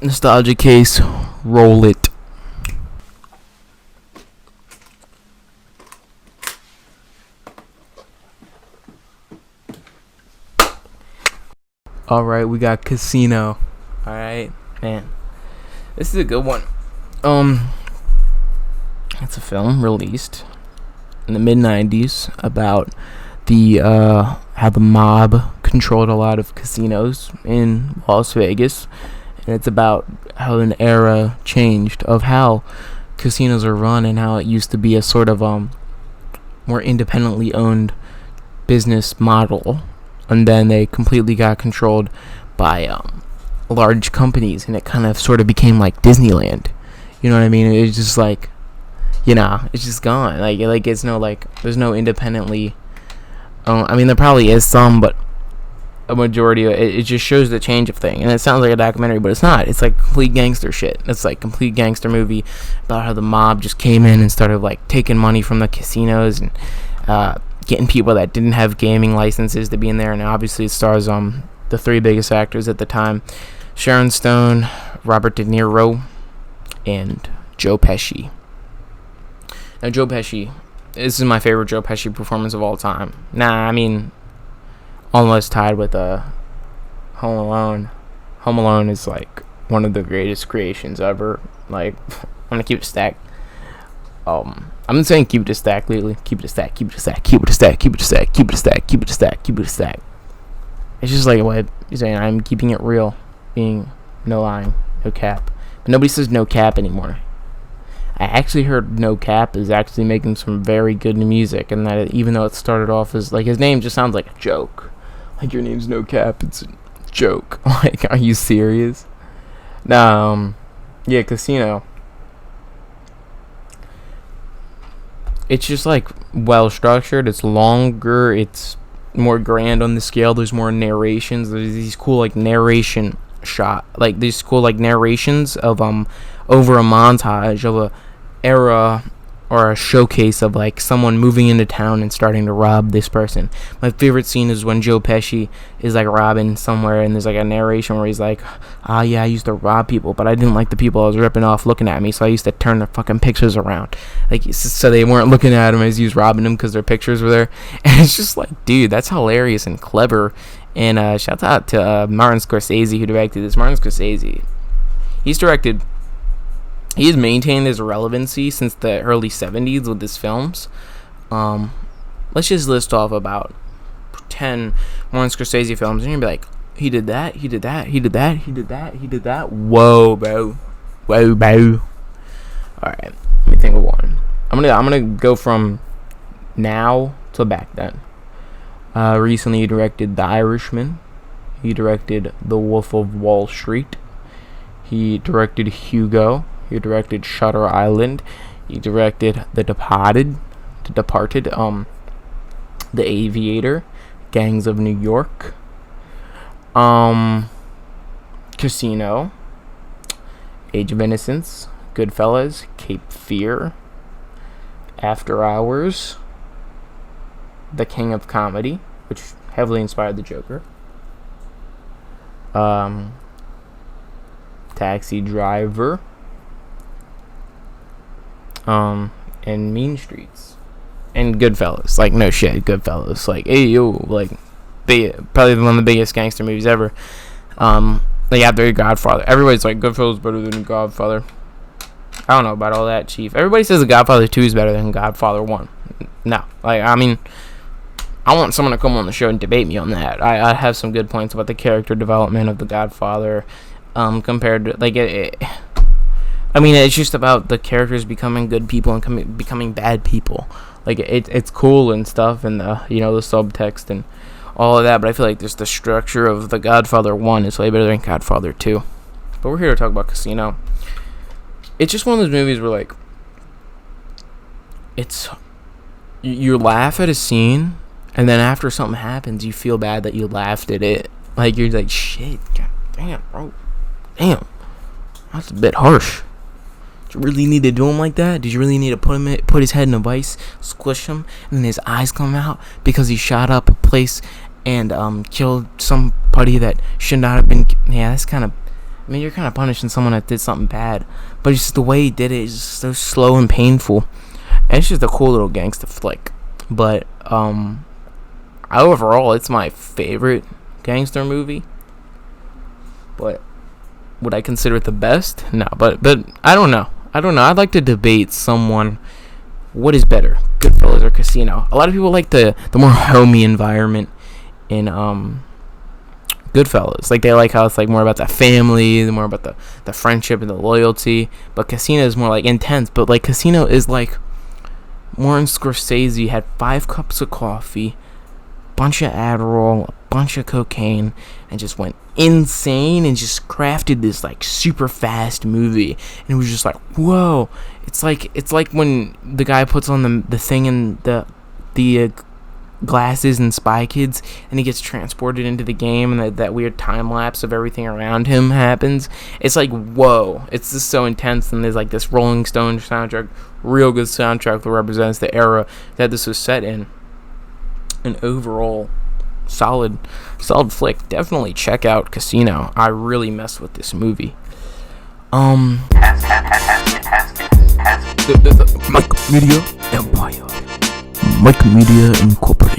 Nostalgia case, roll it. Alright, we got Casino. Alright, man. This is a good one. It's a film released in the mid-90s about the how the mob controlled a lot of casinos in Las Vegas. And it's about how an era changed of how casinos are run and how it used to be a sort of more independently owned business model, and then they completely got controlled by large companies, and it kind of sort of became like Disneyland. You know what I mean? It's just like, it's just gone. Like it's no, like, there's no independently. I mean, there probably is some, but a majority of it just shows the change of thing. And it sounds like a documentary, but it's not. It's like complete gangster shit. It's like complete gangster movie about how the mob just came in and started like taking money from the casinos and getting people that didn't have gaming licenses to be in there. And obviously it stars the three biggest actors at the time: Sharon Stone, Robert De Niro, and Joe Pesci. Now, Joe Pesci, this is my favorite Joe Pesci performance of all time. I mean, almost tied with Home Alone. Home Alone is like one of the greatest creations ever. Like, I'm gonna keep it stacked. I've been saying keep it a stack lately. Keep it a stack, keep it a stack, keep it a stack, keep it a stack, keep it a stack, keep it a stack, keep it a stack. It's just like what you're saying. I'm keeping it real, being no lying, no cap. But nobody says no cap anymore. I actually heard No Cap is actually making some very good music, and that even though it started off as like, his name just sounds like a joke. Like, your name's No Cap, it's a joke. Like, are you serious? Yeah, Casino. It's just like well structured. It's longer. It's more grand on the scale. There's more narrations. There's these cool like narrations of over a montage of a era or a showcase of like someone moving into town and starting to rob this person. My favorite scene is when Joe Pesci is like robbing somewhere, and there's like a narration where he's like, yeah, I used to rob people, but I didn't like the people I was ripping off looking at me, so I used to turn their fucking pictures around, like, so they weren't looking at him as he was robbing them because their pictures were there. And it's just like, dude, that's hilarious and clever. And shout out to Martin Scorsese, who directed this. Martin Scorsese, he's maintained his relevancy since the early 70s with his films. Let's just list off about 10 Martin Scorsese films, and you're gonna be like, he did that, he did that, he did that, he did that, he did that. Whoa, bro. Alright, let me think of one. I'm gonna go from now to back then. Recently he directed The Irishman. He directed The Wolf of Wall Street. He directed Hugo. He directed Shutter Island. He directed The Departed, The Aviator, Gangs of New York, Casino, Age of Innocence, Goodfellas, Cape Fear, After Hours, The King of Comedy, which heavily inspired the Joker, Taxi Driver, and Mean Streets, and Goodfellas. Like, no shit, Goodfellas. Like, hey, yo, like, probably one of the biggest gangster movies ever. Like, after Godfather. Everybody's like, Goodfellas better than Godfather. I don't know about all that, Chief. Everybody says the Godfather 2 is better than Godfather 1. No. Like, I mean, I want someone to come on the show and debate me on that. I have some good points about the character development of the Godfather, compared to, like, I mean, it's just about the characters becoming good people and becoming bad people. Like, it's cool and stuff, and the subtext and all of that, but I feel like there's the structure of the Godfather 1 is way better than Godfather 2. But we're here to talk about Casino. It's just one of those movies where, like, you laugh at a scene, and then after something happens, you feel bad that you laughed at it. Like, you're like, shit, god damn, bro. Damn. That's a bit harsh. Did you really need to do him like that? Did you really need to put his head in a vice, squish him, and then his eyes come out because he shot up a place and killed somebody that should not have been? Yeah, that's kind of. I I mean, you're kind of punishing someone that did something bad, but it's just the way he did it is just so slow and painful. And it's just a cool little gangster flick. But overall, it's my favorite gangster movie. But would I consider it the best? No, but I don't know. I'd like to debate someone. What is better, Goodfellas or Casino? A lot of people like the more homey environment in Goodfellas. Like, they like how it's like more about the family, more about the friendship and the loyalty. But Casino is more like intense. But like Casino is like Martin Scorsese had 5 cups of coffee, bunch of Adderall, a bunch of cocaine, and just went insane and just crafted this like super fast movie. And it was just like, whoa. It's like when the guy puts on the thing in the glasses and Spy Kids, and he gets transported into the game, and that weird time lapse of everything around him happens. It's like, whoa, it's just so intense. And there's like this Rolling Stone soundtrack, real good soundtrack that represents the era that this was set in. An overall solid flick. Definitely check out Casino. I really messed with this movie. The Mike Media Empire. Mike Media Incorporated.